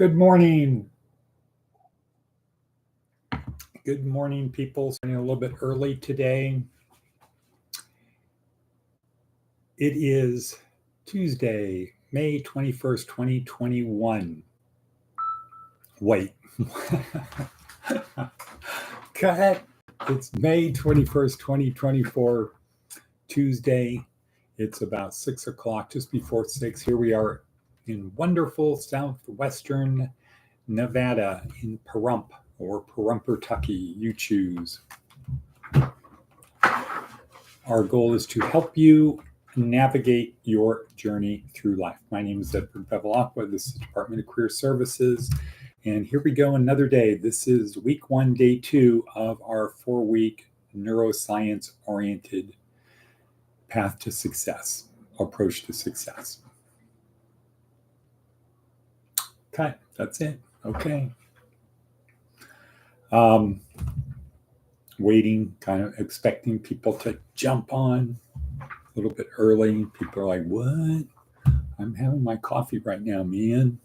Good morning. Good morning, people. Starting a little bit early today. It is Tuesday, May 21st, 2021. Wait. Cut. It's May 21st, 2024, Tuesday. It's about 6 o'clock, just before 6. Here we are in wonderful southwestern Nevada in Pahrump or Pahrumpertucky, you choose. Our goal is to help you navigate your journey through life. My name is Dept of This is Department of Career Services. And here we go, another day. This is week 1, day 2 of our 4-week neuroscience-oriented path to success, approach to success. Okay, that's it. Okay. Waiting, kind of expecting people to jump on a little bit early. People are like, what? I'm having my coffee right now, man.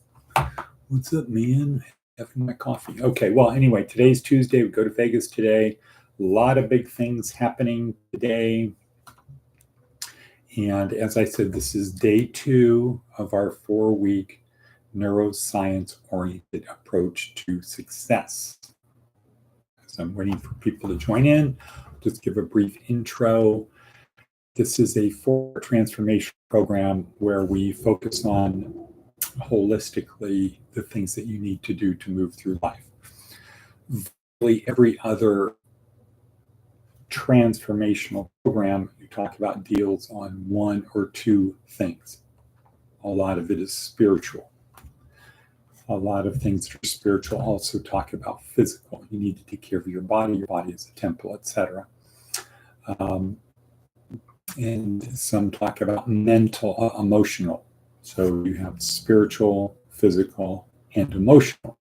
What's up, man? Having my coffee. Okay, well, anyway, today's Tuesday. We go to Vegas today. A lot of big things happening today. And as I said, this is day 2 of our 4-week neuroscience-oriented approach to success. So I'm waiting for people to join in. Just give a brief intro. This is a 4 transformation program where we focus on holistically the things that you need to do to move through life. Really, every other transformational program you talk about deals on 1 or 2 things. A lot of it is spiritual. A lot of things that are spiritual also talk about physical. You need to take care of your body is a temple, etc. And some talk about mental, emotional. So you have spiritual, physical, and emotional.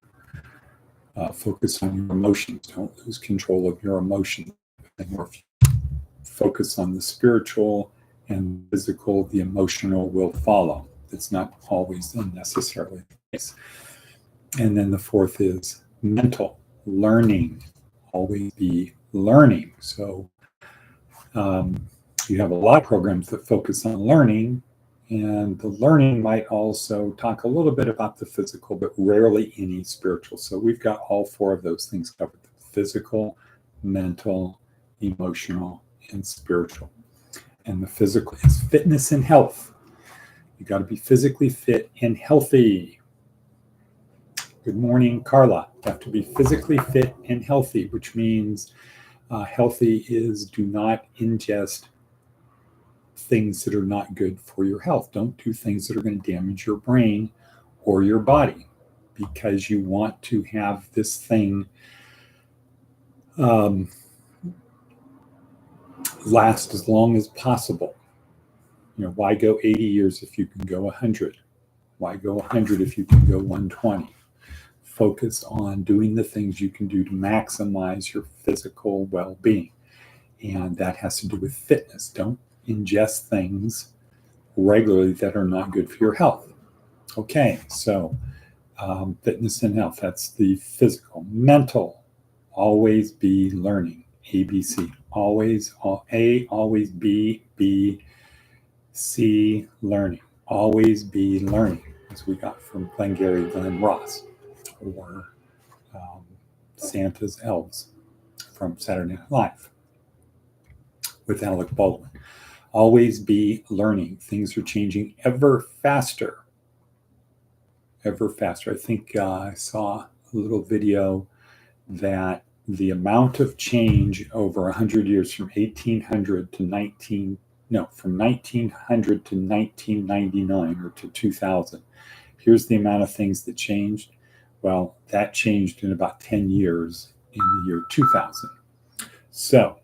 Focus on your emotions. Don't lose control of your emotions. Or if you focus on the spiritual and physical, the emotional will follow. It's not always necessarily the case. And then the 4th is mental, learning. Always be learning. So you have a lot of programs that focus on learning, and the learning might also talk a little bit about the physical, but rarely any spiritual. So we've got all 4 of those things covered: physical, mental, emotional, and spiritual. And the physical is fitness and health. You got to be physically fit and healthy. Good morning, Carla. You have to be physically fit and healthy, which means healthy is do not ingest things that are not good for your health. Don't do things that are going to damage your brain or your body, because you want to have this thing last as long as possible. Why go 80 years if you can go 100? Why go 100 if you can go 120? Focus on doing the things you can do to maximize your physical well-being. And that has to do with fitness. Don't ingest things regularly that are not good for your health. Okay, so fitness and health, that's the physical. Mental, always be learning. ABC, always, A, always B, C, learning. Always be learning, as we got from Glengarry Glen Ross, or Santa's Elves from Saturday Night Live with Alec Baldwin. Always be learning. Things are changing ever faster. Ever faster. I think I saw a little video that the amount of change over 100 years from 1800 to 1900 to 1999 or to 2000. Here's the amount of things that changed. Well, that changed in about 10 years in the year 2000. So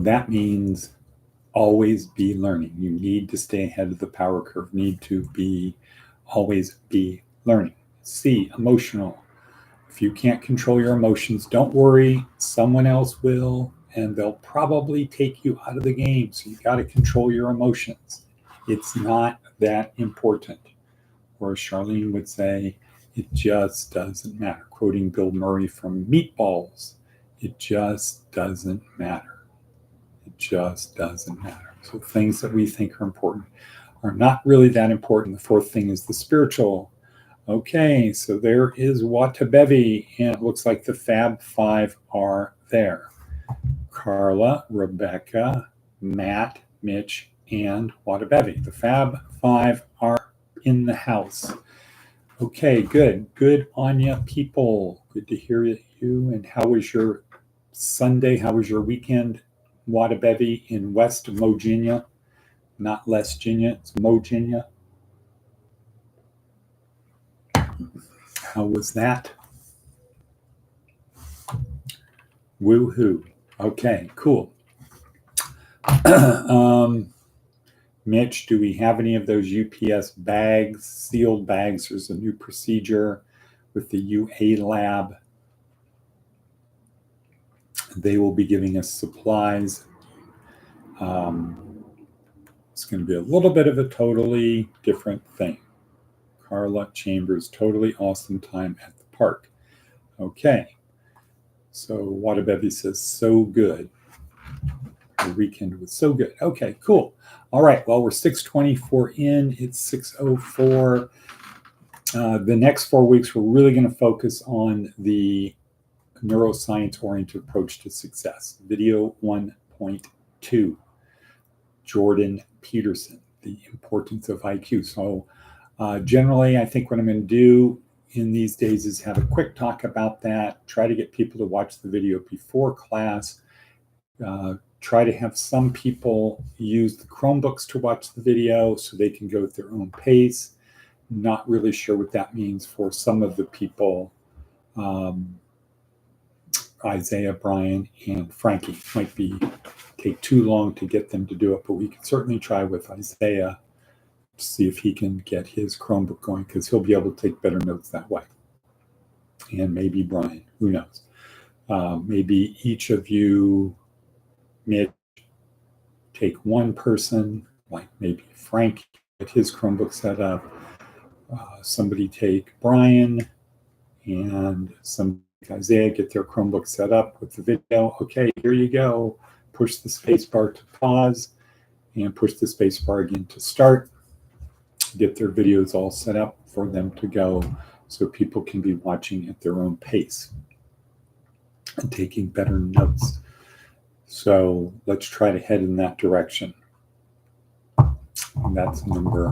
that means always be learning. You need to stay ahead of the power curve, need to always be learning. C, emotional. If you can't control your emotions, don't worry, someone else will, and they'll probably take you out of the game. So you got to control your emotions. It's not that important. Or Charlene would say, it just doesn't matter. Quoting Bill Murray from Meatballs, it just doesn't matter. It just doesn't matter. So things that we think are important are not really that important. The fourth thing is the spiritual. Okay, so there is Watabevi, and it looks like the Fab Five are there. Carla, Rebecca, Matt, Mitch, and Watabevi. The Fab Five are in the house. Okay, good. Good on ya, people. Good to hear you. And how was your Sunday? How was your weekend, Watabevi, in West Virginia? Not West Virginia, it's Virginia. How was that? Woohoo. Okay, cool. Mitch, do we have any of those UPS bags, sealed bags? There's a new procedure with the UA lab. They will be giving us supplies. It's going to be a little bit of a totally different thing. Carla Chambers, totally awesome time at the park. Okay. So Watabevi says, so good. The weekend was so good. Okay, cool. All right, well, we're 6:24 in. It's 6:04. The next 4 weeks, we're really going to focus on the neuroscience-oriented approach to success. Video 1.2, Jordan Peterson, the importance of IQ. So generally, I think what I'm going to do in these days is have a quick talk about that, try to get people to watch the video before class, try to have some people use the Chromebooks to watch the video so they can go at their own pace. Not really sure what that means for some of the people, Isaiah, Brian, and Frankie. Might take too long to get them to do it, but we can certainly try with Isaiah to see if he can get his Chromebook going, because he'll be able to take better notes that way. And maybe Brian, who knows? Maybe each of you take one person, like maybe Frank, get his Chromebook set up. Somebody take Brian, and some Isaiah get their Chromebook set up with the video. Okay, here you go. Push the space bar to pause and push the space bar again to start. Get their videos all set up for them to go so people can be watching at their own pace and taking better notes. So let's try to head in that direction. And that's number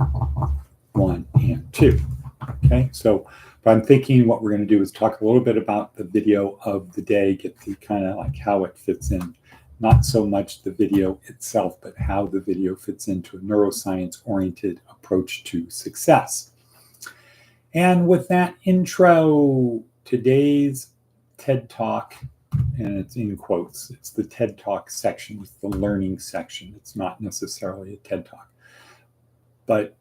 1 and 2. Okay, so I'm thinking what we're going to do is talk a little bit about the video of the day, get to kind of like how it fits in. Not so much the video itself, but how the video fits into a neuroscience-oriented approach to success. And with that intro, today's TED Talk, and it's in quotes, it's the TED Talk section, it's the learning section. It's not necessarily a TED Talk. But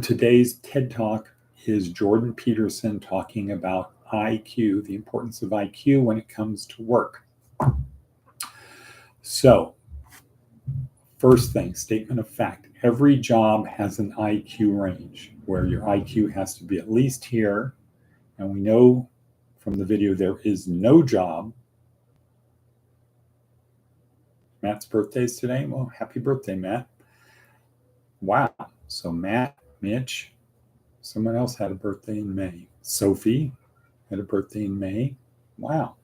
today's TED Talk is Jordan Peterson talking about IQ, the importance of IQ when it comes to work. So, first thing, statement of fact. Every job has an IQ range where your IQ has to be at least here. And we know from the video there is no job. Matt's birthday is today. Well, happy birthday, Matt. Wow. So Matt, Mitch, someone else had a birthday in May. Sophie had a birthday in May. Wow.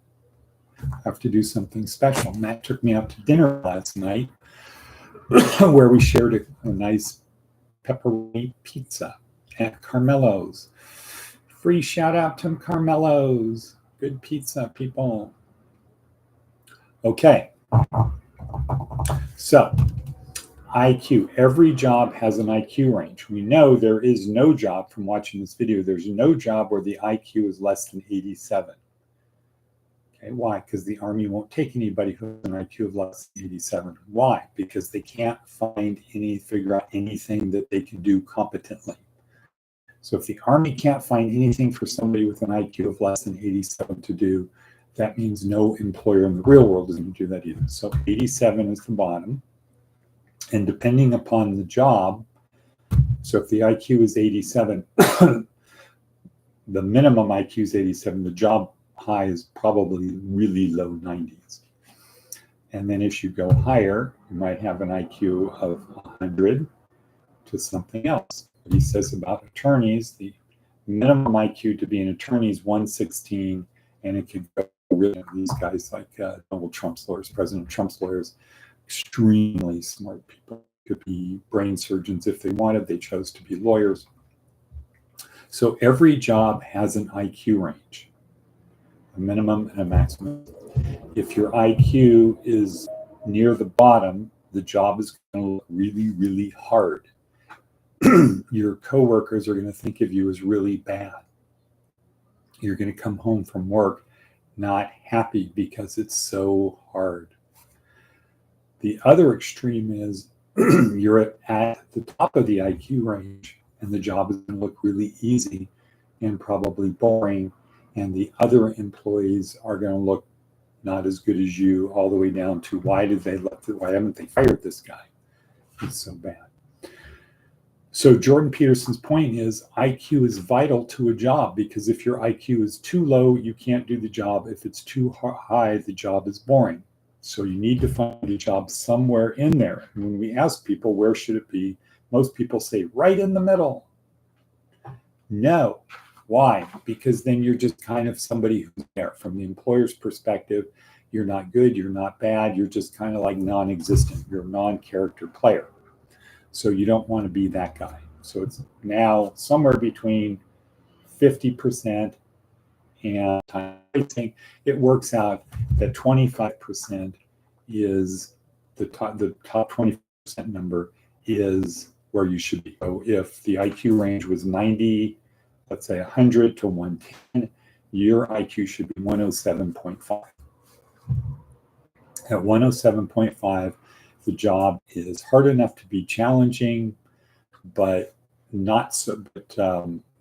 I have to do something special. Matt took me out to dinner last night where we shared a nice pepperoni pizza at Carmelo's. Free shout out to Carmelo's. Good pizza, people. Okay. So, IQ. Every job has an IQ range. We know there is no job, from watching this video, there's no job where the IQ is less than 87. Okay, why? Because the Army won't take anybody who has an IQ of less than 87. Why? Because they can't figure out anything that they can do competently. So if the Army can't find anything for somebody with an IQ of less than 87 to do, that means no employer in the real world is going to do that either. So 87 is the bottom. And depending upon the job, So if the IQ is 87, the minimum IQ is 87, the job high is probably really low 90s. And then if you go higher, you might have an IQ of 100 to something else. What he says about attorneys, the minimum IQ to be an attorney is 116, and it could go really, these guys like Donald Trump's lawyers, President Trump's lawyers, extremely smart people. Could be brain surgeons if they wanted. They chose to be lawyers. So every job has an IQ range, a minimum and a maximum. If your IQ is near the bottom, the job is going to look really, really hard. Your coworkers are going to think of you as really bad. You're going to come home from work not happy because it's so hard. The other extreme is you're at the top of the IQ range and the job is going to look really easy and probably boring, and the other employees are going to look not as good as you, all the way down to why haven't they fired this guy? He's so bad. So Jordan Peterson's point is IQ is vital to a job, because if your IQ is too low, you can't do the job. If it's too high, the job is boring. So you need to find a job somewhere in there. And when we ask people, where should it be? Most people say right in the middle. No. Why? Because then you're just kind of somebody who's there. From the employer's perspective, you're not good, you're not bad, you're just kind of like non-existent. You're a non-character player. So you don't want to be that guy. So it's now somewhere between 50% and I think it works out that 25% is the top 20% number is where you should be. So if the IQ range was 90, let's say 100 to 110, your IQ should be 107.5. At 107.5, the job is hard enough to be challenging, but not so,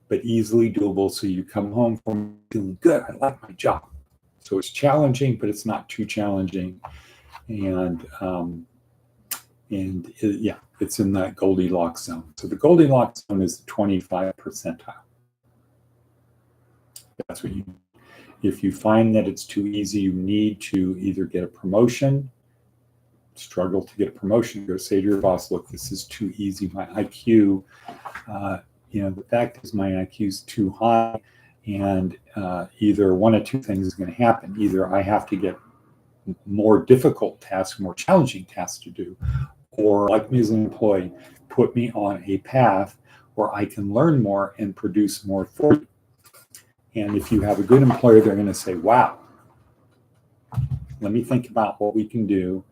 but easily doable. So you come home from feeling good. I like my job. So it's challenging, but it's not too challenging, and it's in that Goldilocks zone. So the Goldilocks zone is the 25 percentile. That's what you need. If you find that it's too easy, you need to either get a promotion, struggle to get a promotion, go say to your boss, look, this is too easy. My IQ, the fact is my IQ is too high, and either one of two things is going to happen. Either I have to get more difficult tasks, more challenging tasks to do, or like me as an employee, put me on a path where I can learn more and produce more for you. And if you have a good employer, they're going to say, wow, let me think about what we can do.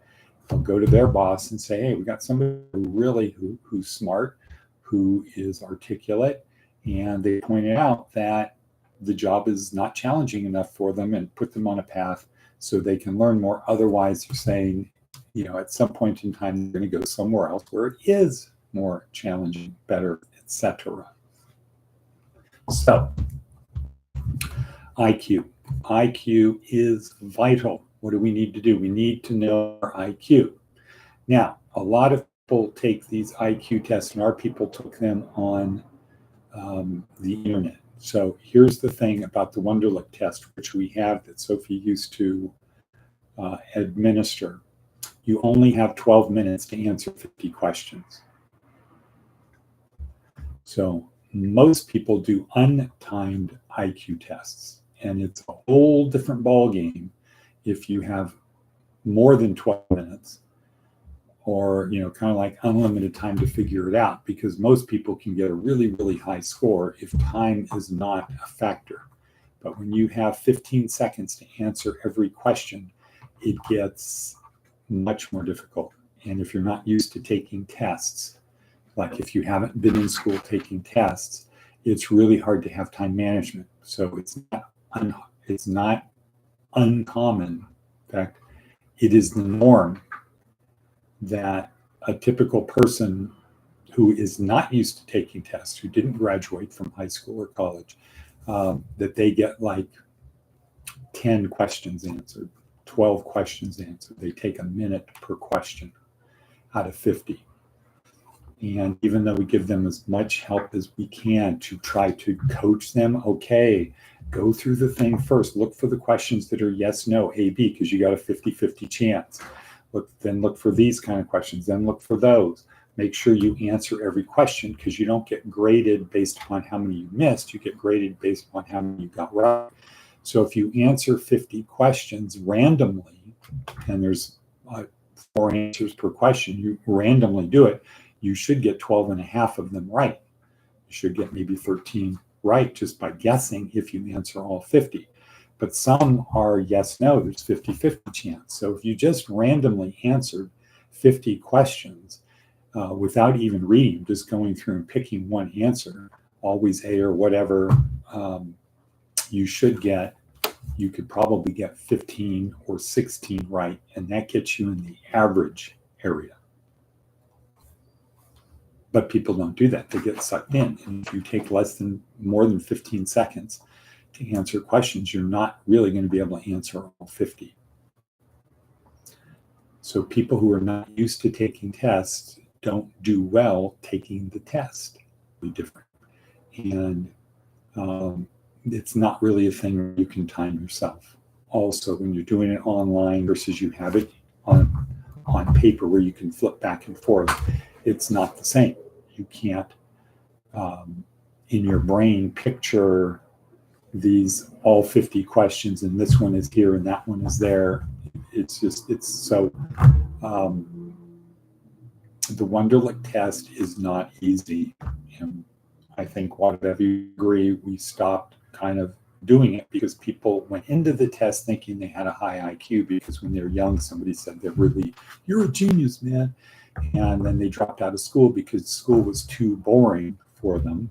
They'll go to their boss and say, hey, we got somebody who's smart, who is articulate, and they pointed out that the job is not challenging enough for them, and put them on a path so they can learn more. Otherwise, you're saying, at some point in time, they're going to go somewhere else where it is more challenging, better, etc. So, IQ. IQ is vital. What do we need to do? We need to know our IQ. Now, a lot of people take these IQ tests, and our people took them on the internet. So here's the thing about the Wonderlic test, which we have, that Sophie used to administer. You only have 12 minutes to answer 50 questions. So most people do untimed IQ tests, and it's a whole different ballgame if you have more than 12 minutes, or kind of like unlimited time to figure it out, because most people can get a really, really high score if time is not a factor. But when you have 15 seconds to answer every question, it gets much more difficult. And if you're not used to taking tests, like if you haven't been in school taking tests, it's really hard to have time management. So it's not uncommon. In fact, it is the norm that a typical person who is not used to taking tests, who didn't graduate from high school or college, that they get like 10 questions answered, 12 questions answered. They take a minute per question out of 50. And even though we give them as much help as we can to try to coach them, okay, go through the thing first. Look for the questions that are yes, no, A, B, because you got a 50-50 chance. Then look for these kind of questions. Then look for those. Make sure you answer every question, because you don't get graded based upon how many you missed. You get graded based upon how many you got right. So if you answer 50 questions randomly, and there's 4 answers per question, you randomly do it, you should get 12 and a half of them right. You should get maybe 13 right just by guessing if you answer all 50. But some are yes, no, there's 50-50 chance. So if you just randomly answered 50 questions without even reading, just going through and picking one answer, always A or whatever, you could probably get 15 or 16 right, and that gets you in the average area. But people don't do that. They get sucked in. And if you take more than 15 seconds to answer questions, you're not really going to be able to answer all 50. So people who are not used to taking tests don't do well taking the test. Be different. And it's not really a thing you can time yourself. Also, when you're doing it online versus you have it on paper where you can flip back and forth, it's not the same. You can't, in your brain, picture these all 50 questions and this one is here and that one is there. It's so, the Wonderlic test is not easy. And I think whatever you agree, we stopped kind of doing it because people went into the test thinking they had a high IQ because when they were young, somebody said you're a genius, man. And then they dropped out of school because school was too boring for them.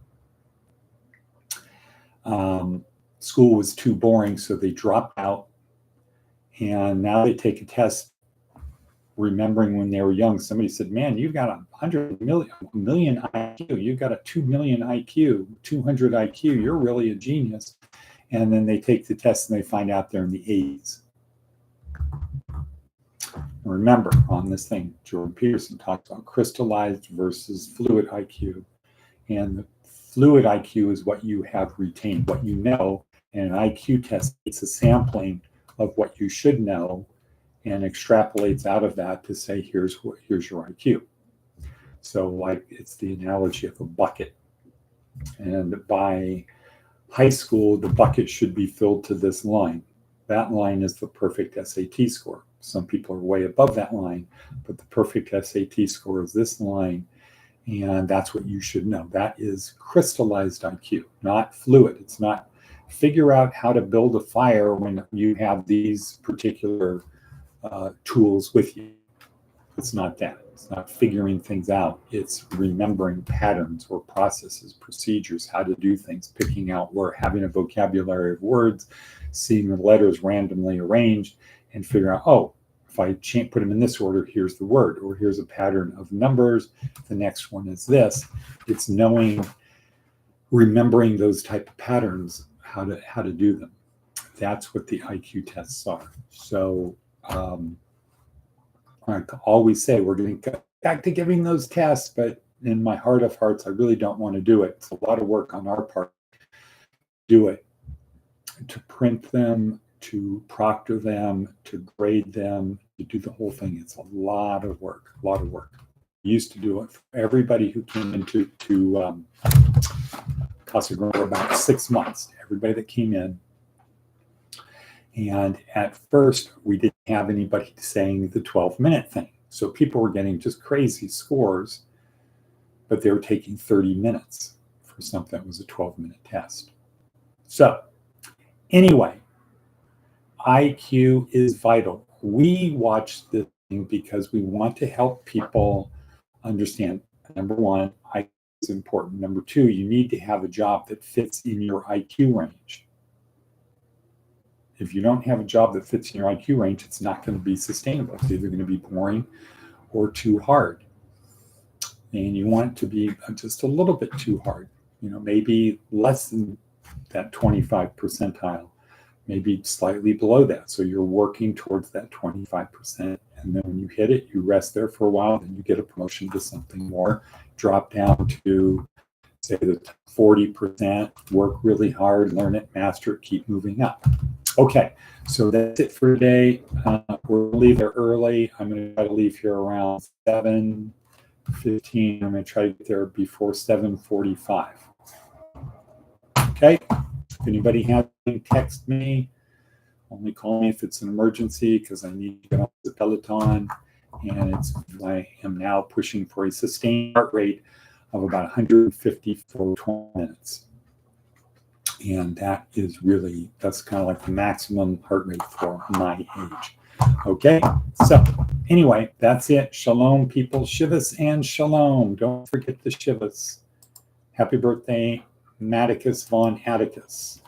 School was too boring, so they dropped out. And now they take a test remembering when they were young. Somebody said, man, you've got 100 million IQ. You've got a 2 million IQ, 200 IQ. You're really a genius. And then they take the test and they find out they're in the 80s. Remember, on this thing, Jordan Peterson talks about crystallized versus fluid IQ. And the fluid IQ is what you have retained, what you know. And an IQ test, it's a sampling of what you should know and extrapolates out of that to say, here's your IQ. So like it's the analogy of a bucket. And by high school, the bucket should be filled to this line. That line is the perfect SAT score. Some people are way above that line, but the perfect SAT score is this line, and that's what you should know. That is crystallized IQ, not fluid. It's not figure out how to build a fire when you have these particular tools with you. It's not that. It's not figuring things out. It's remembering patterns or processes, procedures, how to do things, picking out where, having a vocabulary of words, seeing the letters randomly arranged, and figure out, oh, if I put them in this order, here's the word, or here's a pattern of numbers. The next one is this. It's knowing, remembering those type of patterns, how to do them. That's what the IQ tests are. So I always say we're going to go back to giving those tests, but in my heart of hearts, I really don't want to do it. It's a lot of work on our part to do it, to print them, to proctor them, to grade them, to do the whole thing. It's a lot of work, I used to do it for everybody who came into Casa Grande for about 6 months, everybody that came in. And at first, we didn't have anybody saying the 12-minute thing. So people were getting just crazy scores, but they were taking 30 minutes for something that was a 12-minute test. So anyway, IQ is vital. We watch this thing because we want to help people understand, number one, IQ is important. Number two, you need to have a job that fits in your IQ range. If you don't have a job that fits in your IQ range, it's not going to be sustainable. It's either going to be boring or too hard. And you want it to be just a little bit too hard, maybe less than that 25 percentile, maybe slightly below that. So you're working towards that 25%. And then when you hit it, you rest there for a while, then you get a promotion to something more drop down to, say, the 40%, work really hard, learn it, master it, keep moving up. Okay, so that's it for today. We'll leave there early. I'm going to try to leave here around 7:15. I'm going to try to get there before 7:45. Okay, if anybody has anything, text me. Only call me if it's an emergency because I need to get off the Peloton. And I am now pushing for a sustained heart rate of about 150 for 20 minutes. And that's kind of like the maximum heart rate for my age. Okay, so anyway, that's it. Shalom, people. Shivas and shalom. Don't forget the Shivas. Happy birthday, Matticus von Atticus.